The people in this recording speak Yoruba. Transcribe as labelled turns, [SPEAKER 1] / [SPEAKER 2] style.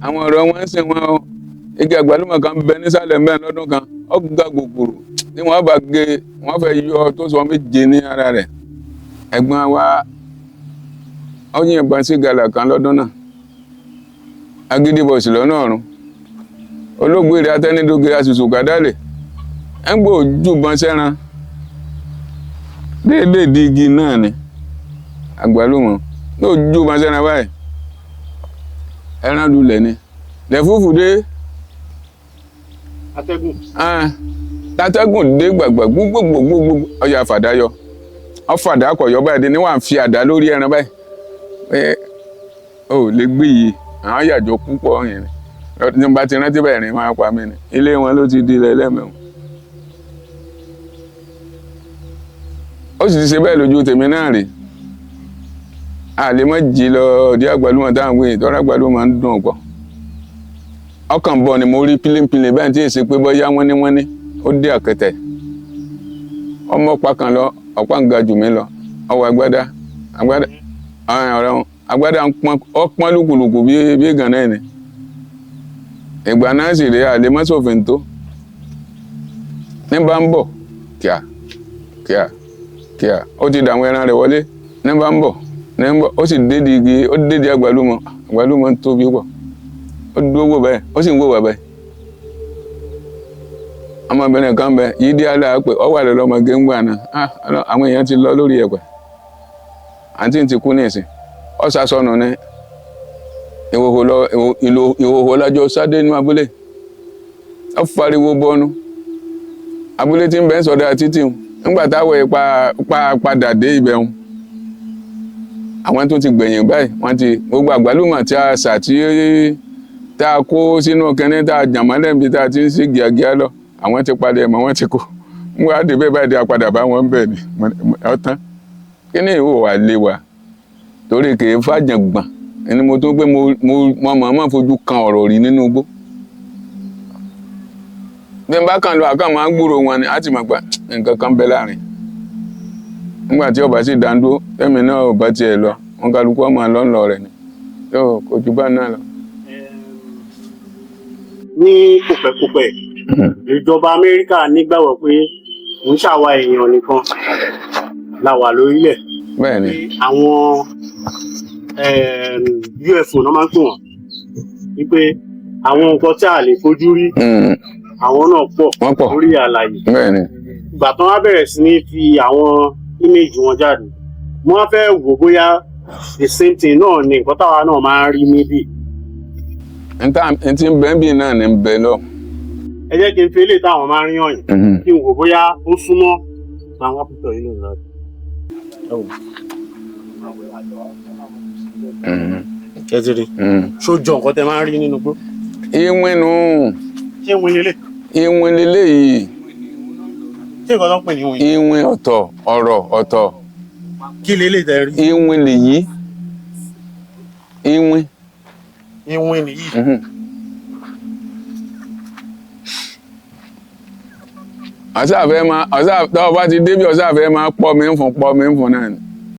[SPEAKER 1] àwọn ọ̀rọ̀ wọn ń sìn wọn o igi àgbálùmọ̀ kan bẹ nísàlẹ̀ mẹ́rin lọ́dún kan ọ̀gá gbogbooro tí wọ́n bá gé wọ́n fẹ́ yọ tó sọ méje ní ara rẹ̀ ẹ̀gbọ́n wa ó yìnbọn sí gàlà kan lọ́dún náà agídíbọ̀sì lọ́nà ọ̀run olóògbé rẹ̀ atẹ́nidóge àṣìṣò kàdálẹ̀ ẹ̀ ń gbọ́ ojúbọn sẹ́ran déédéé di igi náà ni àgbálùmọ̀ ní ojúbọn sẹ́ran báyìí ẹran lulẹ̀ ni lẹ́fúfù dé atẹ́gùn dé gbàgbà gbogbogbò ọjà fàdáyọ ọfàdà kọ̀yọ báyìí ní wà ń fi àdá lórí ẹran báyìí ó lè gbé yìí àwọn yàjọ púpọ̀ yẹn ní bá ti rántí báyìí rìn máa pa mí ni ilé wọn ló ti di lẹ́lẹ́mẹ̀wọ̀n ó sì ti ṣe bẹ́ẹ̀ lójú tèmi náà rè àlè mọ́ jí lọ ọ̀dí àgbálùmọ̀ táwọn gbé ìtọ́rọ àgbálùmọ̀ ń dùn pọ̀ ọkàn bọ̀ ni mo rí pílímpílín báyìí tí èsì pé bọ́yá wọ́n ní ó dé àkẹtẹ̀ ọmọ ọ̀pá kan lọ ọ̀pá ń ga jù mí lọ ọwọ́ agbádá ọpọ́n lùkùlùkù bí gànà ẹ̀ ni ìgbà náà sì rí àlè mọ́ sófin tó ní bá ń bọ̀ kíá ó ti dàwọn ẹran rẹ̀ wọlé ní bá ń bọ̀ ó sì dédi igi ó dédi àgbálùmọ̀ ń tóbi pọ̀ ó dúró wò báyìí ó sì ń wò wà báyìí ọmọbìnrin kan bẹ yìí dí àlà pé ọ wà lọ́mọ géńgbà náà àwọn èèyàn ti lọ lórí ẹ̀pẹ̀ àǹtí ti kú ní ìsìn ọ sàsọnù ní ìhòhò lájọ sáde nínú abúlé ọ fariwo bọnu abúlé tí ń bẹ ń sọdá títì nígbà táwọn ipa padà dé ibẹ̀ wọn àwọn tó ti gbẹ̀yìn báyìí wọ́n ti gbogbo àgbálùmọ̀ tí a sà tí tá a kó sínú kẹ́ni tá a jàmọ́lẹ̀ níbi tá a ti ń sí gíagíá lọ àwọn ti padà ẹ̀mọ́ wọ́n ti kó ń wá dé bẹ́ẹ̀ báyìí dé apàdà bá wọn bẹ̀ ni ọ̀tán kí ni ìwò wà lé wa torí kì í fàjàngbọ̀n ẹni mo tó pé mo mọ̀ fojú kan ọ̀rọ̀ rí nínú igbó bí n bá kàn lọ àkàn máa ń gbúrò wọn ni á ti mọ̀ pé nǹkan kan bẹ láàrin nígbà tí ọba sì dáńdó tẹ́mi náà ò bá tiẹ̀ lọ wọn kálukú ọmọ lọ́nlọ rẹ̀ ni yóò kò jù bá náà lọ.
[SPEAKER 2] ní kòpẹ́kòpẹ́ ìjọba Amẹ́ríkà nígbàgbọ́ pé ń ṣàwa èèyàn nìkan la wà lórílẹ̀.
[SPEAKER 1] bẹ́ẹ̀ni.
[SPEAKER 2] àwọn UFO náà máa ń pè wọ́n wípé àwọn nǹkan tí a lè fojú rí àwọn náà pọ̀ lórí àlàyé.
[SPEAKER 1] bẹ́ẹ̀ni.
[SPEAKER 2] ìgbà tán wá bẹ̀rẹ̀ sí ní fi àwọn íméèjì wọn jáde mo wá fẹ́ wò bóyá the same thing náà ni nǹkan táwa náà máa ń rí níbí.
[SPEAKER 1] n tí ń bẹ́ẹ̀ bí náà ní bẹ́ẹ̀ lọ.
[SPEAKER 2] ẹ jẹ́ kí n fi eléyìí táwọn máa ń rí ọ̀yìn kí n wò bóyá ó súnmọ́ àwọn pípọ̀ yìí lòun náà. ẹ ti rí ṣó jọ nǹkan tẹ máa ń rí nínú igbó.
[SPEAKER 1] ìwìn nù.
[SPEAKER 2] ṣé ìwìn lélẹ̀?
[SPEAKER 1] ìwìn lélẹ̀ yìí.
[SPEAKER 2] ṣé nǹkan tó ń pè ní ìwìn?
[SPEAKER 1] ìwìn ọ̀tọ̀ ọ̀rọ̀ ọ̀tọ̀.
[SPEAKER 2] kí lélẹ̀ tẹ rí?
[SPEAKER 1] ìwìn lèyí. ìwìn.
[SPEAKER 2] ìwìn nìyí.
[SPEAKER 1] ọ̀sàfẹ́ máa tọ́wọ́ bá ti débi ọ̀sàfẹ́ máa pọ̀ mí ń fún náà ni.